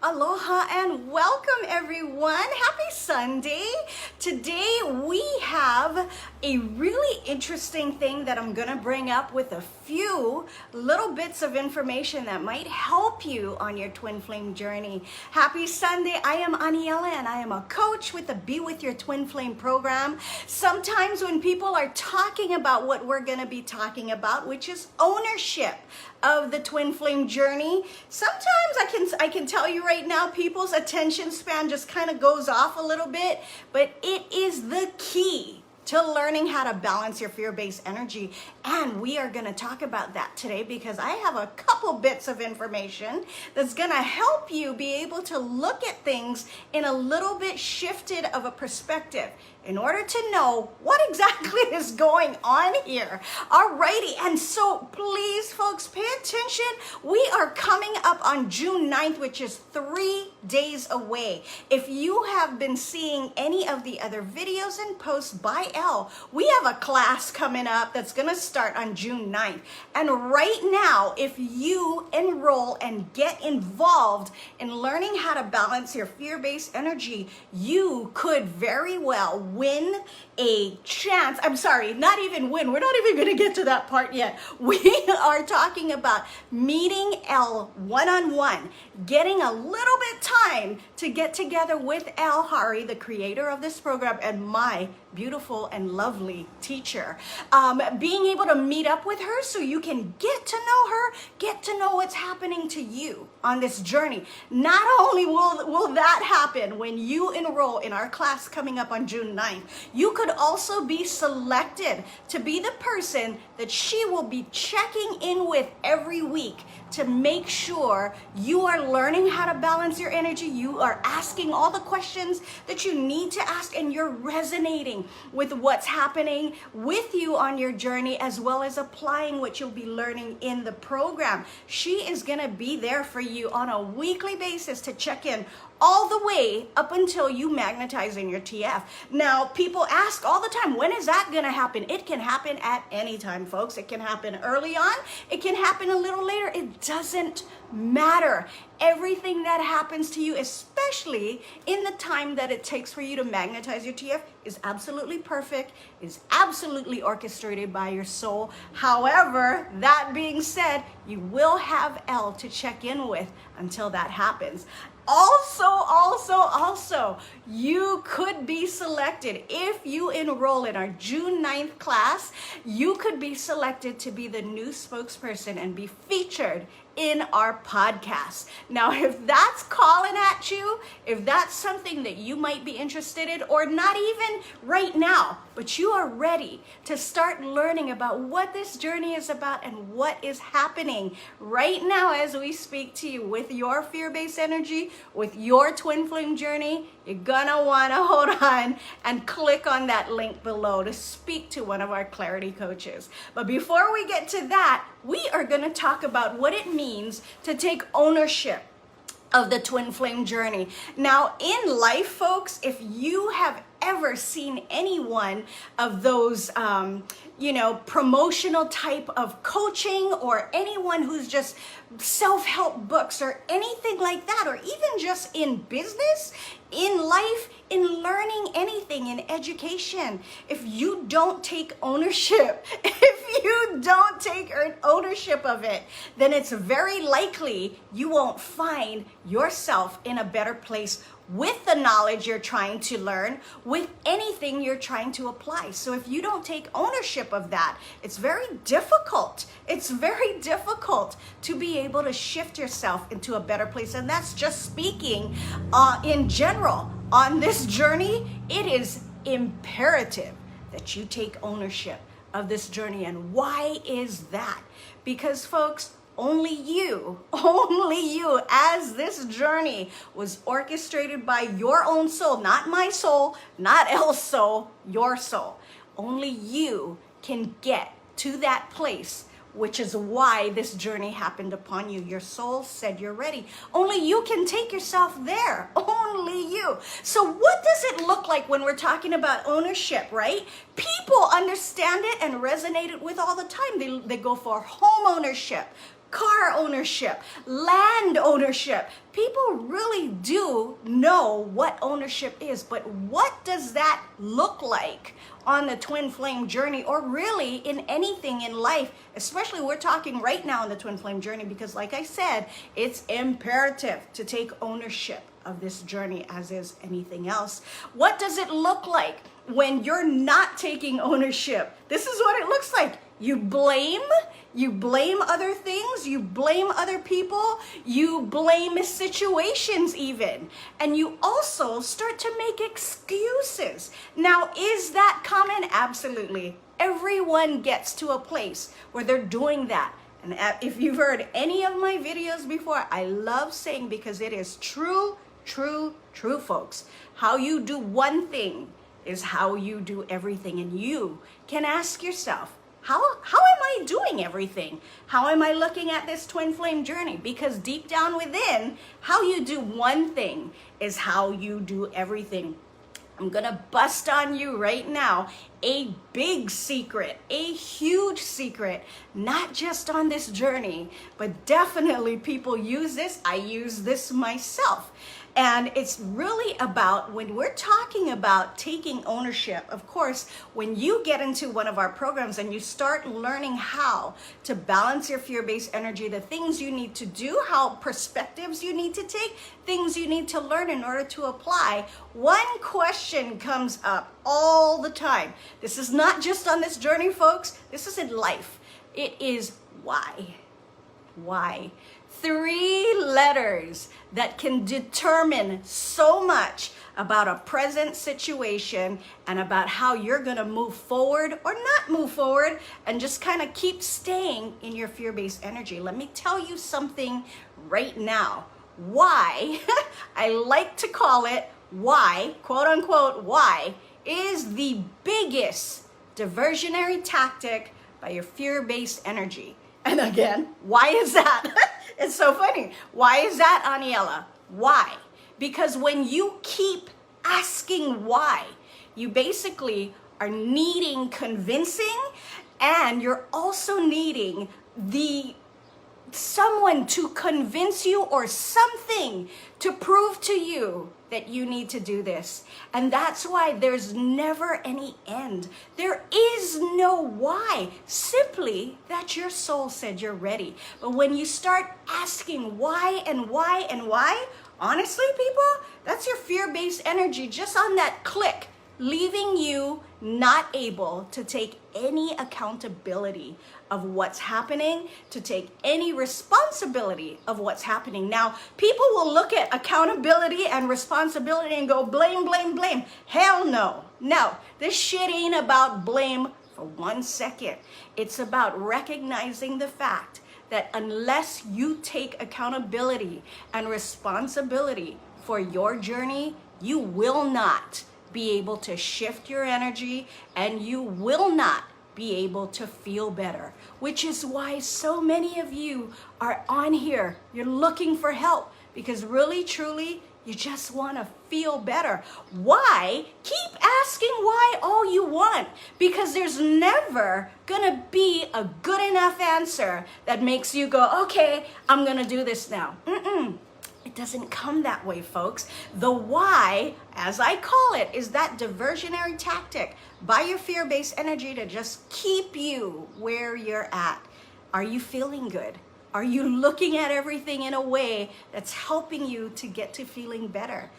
Aloha and welcome everyone. Happy Sunday. Today we have a really interesting thing that I'm going to bring up with a few little bits of information that might help you on your twin flame journey. Happy Sunday. I am Aniela and I am a coach with the Be With Your Twin Flame program. Sometimes when people are talking about what we're going to be talking about, which is ownership of the twin flame journey, sometimes I can tell you right now, people's attention span just kind of goes off a little bit, but it is the key to learning how to balance your fear-based energy. And we are going to talk about that today because I have a couple bits of information that's going to help you be able to look at things in a little bit shifted of a perspective in order to know what exactly is going on here. Alrighty, and so please folks, pay attention. We are coming up on June 9th, which is 3 days away. If you have been seeing any of the other videos and posts by Elle, we have a class coming up that's gonna start on June 9th. And right now, if you enroll and get involved in learning how to balance your fear-based energy, you could very well win a chance. I'm sorry, not even win. We're not even going to get to that part yet. We are talking about meeting Elle one-on-one, getting a little bit time to get together with Elle Hari, the creator of this program, and my beautiful and lovely teacher. Being able to meet up with her so you can get to know her, get to know what's happening to you on this journey. Not only will that happen when you enroll in our class coming up on June 9th, you could also be selected to be the person that she will be checking in with every week to make sure you are learning how to balance your energy. You are asking all the questions that you need to ask, and you're resonating with what's happening with you on your journey, as well as applying what you'll be learning in the program. She is going to be there for you on a weekly basis to check in all the way up until you magnetize in your TF. Now, people ask all the time, when is that going to happen? It can happen at any time, folks. It can happen early on. It can happen a little later. It doesn't matter. Everything that happens to you, especially in the time that it takes for you to magnetize your TF, is absolutely perfect, is absolutely orchestrated by your soul. However, that being said, you will have Elle to check in with until that happens. Also, you could be selected if you enroll in our June 9th class. You could be selected to be the new spokesperson and be featured in our podcast. Now, if that's calling at you, if that's something that you might be interested in, or not even right now, but you are ready to start learning about what this journey is about and what is happening right now as we speak to you with your fear-based energy, with your twin flame journey, you're gonna wanna hold on and click on that link below to speak to one of our clarity coaches. But before we get to that, we are gonna talk about what it means to take ownership of the twin flame journey. Now, in life, folks, if you have ever seen any one of those promotional type of coaching, or anyone who's just self-help books or anything like that, or even just in business, in life, in learning anything, in education, if you don't take ownership, if you don't take ownership of it, then it's very likely you won't find yourself in a better place with the knowledge you're trying to learn, with anything you're trying to apply. So if you don't take ownership of that, it's very difficult. It's very difficult to be able to shift yourself into a better place. And that's just speaking in general. On this journey, it is imperative that you take ownership of this journey. And why is that? Because, folks, only you, as this journey was orchestrated by your own soul, not my soul, not Elle's soul, your soul. Only you can get to that place, which is why this journey happened upon you. Your soul said you're ready. Only you can take yourself there. Only you. So what does it look like when we're talking about ownership, right? People understand it and resonate it with all the time. They go for home ownership, car ownership, land ownership. People really do know what ownership is, but what does that look like on the twin flame journey, or really in anything in life? Especially we're talking right now in the twin flame journey, because like I said, it's imperative to take ownership of this journey as is anything else. What does it look like when you're not taking ownership? This is what it looks like. You blame other things, you blame other people, you blame situations even, and you also start to make excuses. Now, is that common? Absolutely. Everyone gets to a place where they're doing that. And if you've heard any of my videos before, I love saying, because it is true, folks. How you do one thing is how you do everything. And you can ask yourself, how am I doing everything? How am I looking at this twin flame journey? Because deep down within, how you do one thing is how you do everything. I'm gonna bust on you right now a big secret, a huge secret, not just on this journey, but definitely people use this. I use this myself. And it's really about, when we're talking about taking ownership, of course, when you get into one of our programs and you start learning how to balance your fear-based energy, the things you need to do, how perspectives you need to take, things you need to learn in order to apply, one question comes up all the time. This is not just on this journey, folks. This is in life. It is why. Why? 3 letters that can determine so much about a present situation and about how you're going to move forward or not move forward and just kind of keep staying in your fear-based energy. Let me tell you something right now. Why, I like to call it why, quote unquote, why is the biggest diversionary tactic by your fear-based energy. And again, why is that? It's so funny. Why is that, Aniela? Why? Because when you keep asking why, you basically are needing convincing, and you're also needing someone to convince you or something to prove to you that you need to do this. And that's why there's never any end. There is no why, simply that your soul said you're ready. But when you start asking why and why and why, honestly, people, that's your fear-based energy just on that click, leaving you not able to take any accountability of what's happening, to take any responsibility of what's happening. Now, people will look at accountability and responsibility and go blame, blame, blame. Hell no. No, this shit ain't about blame for 1 second. It's about recognizing the fact that unless you take accountability and responsibility for your journey, you will not be able to shift your energy, and you will not be able to feel better, which is why so many of you are on here. You're looking for help because really, truly, you just want to feel better. Why? Keep asking why all you want, because there's never gonna be a good enough answer that makes you go, okay, I'm gonna do this now. It doesn't come that way, folks. The why, as I call it, is that diversionary tactic by your fear-based energy to just keep you where you're at. Are you feeling good? Are you looking at everything in a way that's helping you to get to feeling better?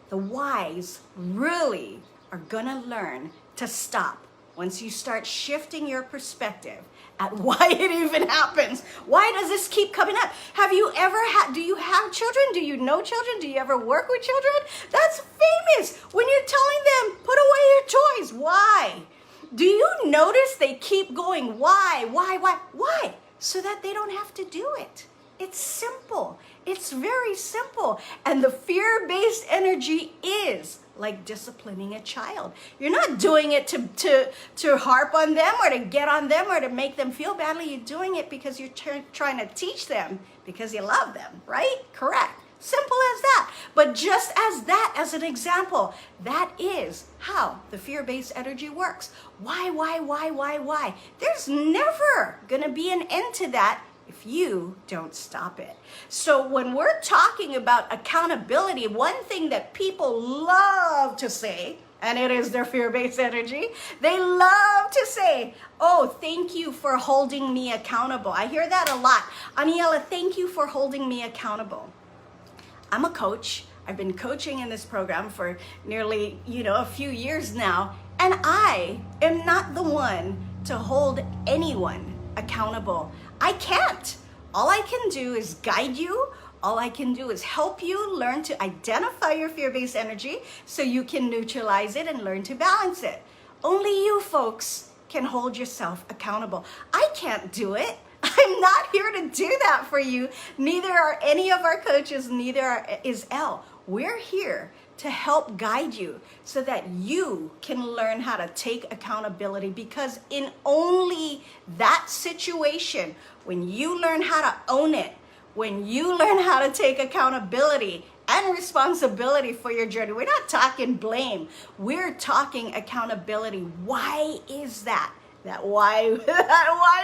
The whys really are gonna learn to stop once you start shifting your perspective at why it even happens. Why does this keep coming up? Have you ever do you have children? Do you know children? Do you ever work with children? That's famous when you're telling them, put away your toys. Why? Do you notice they keep going, why? So that they don't have to do it. It's simple. It's very simple. And the fear-based energy is like disciplining a child. You're not doing it to harp on them or to get on them or to make them feel badly. You're doing it because you're trying to teach them because you love them, right? Correct. Simple as that. But just as that, as an example, that is how the fear-based energy works. Why? There's never gonna be an end to that if you don't stop it. So when we're talking about accountability, one thing that people love to say, and it is their fear-based energy, they love to say, oh, thank you for holding me accountable. I hear that a lot. Aniela, thank you for holding me accountable. I'm a coach. I've been coaching in this program for nearly, a few years now, and I am not the one to hold anyone accountable. I can't. All I can do is guide you. All I can do is help you learn to identify your fear-based energy so you can neutralize it and learn to balance it. Only you folks can hold yourself accountable. I can't do it. I'm not here to do that for you. Neither are any of our coaches, is Elle. We're here to help guide you so that you can learn how to take accountability, because in only that situation, when you learn how to own it, when you learn how to take accountability and responsibility for your journey, we're not talking blame, we're talking accountability. Why is that? That why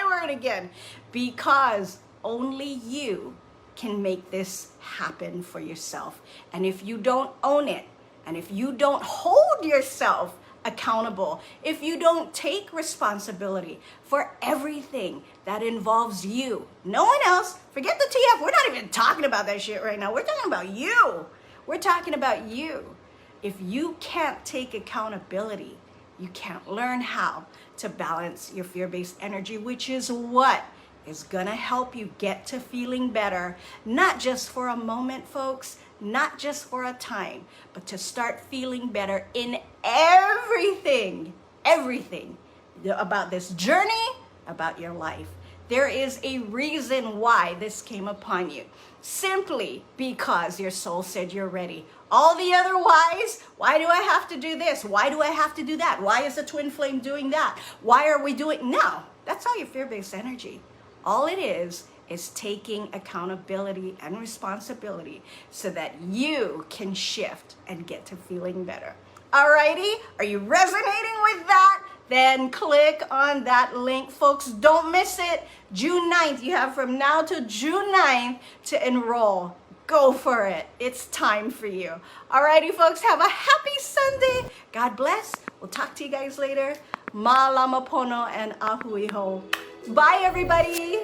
word again? Because only you can make this happen for yourself. And if you don't own it, and if you don't hold yourself accountable, if you don't take responsibility for everything that involves you, no one else, forget the TF, we're not even talking about that shit right now. We're talking about you. We're talking about you. If you can't take accountability, you can't learn how to balance your fear-based energy, which is what is gonna help you get to feeling better, not just for a moment, folks, not just for a time, but to start feeling better in everything about this journey, about your life. There is a reason why this came upon you, simply because your soul said you're ready. All the other whys, why do I have to do this? Why do I have to do that? Why is the twin flame doing that? Why are we doing, no, that's all your fear-based energy. All it is taking accountability and responsibility so that you can shift and get to feeling better. Alrighty, are you resonating with that? Then click on that link, folks. Don't miss it. June 9th, you have from now to June 9th to enroll. Go for it. It's time for you. Alrighty, folks, have a happy Sunday. God bless. We'll talk to you guys later. Malama pono and ahui ho. Bye, everybody.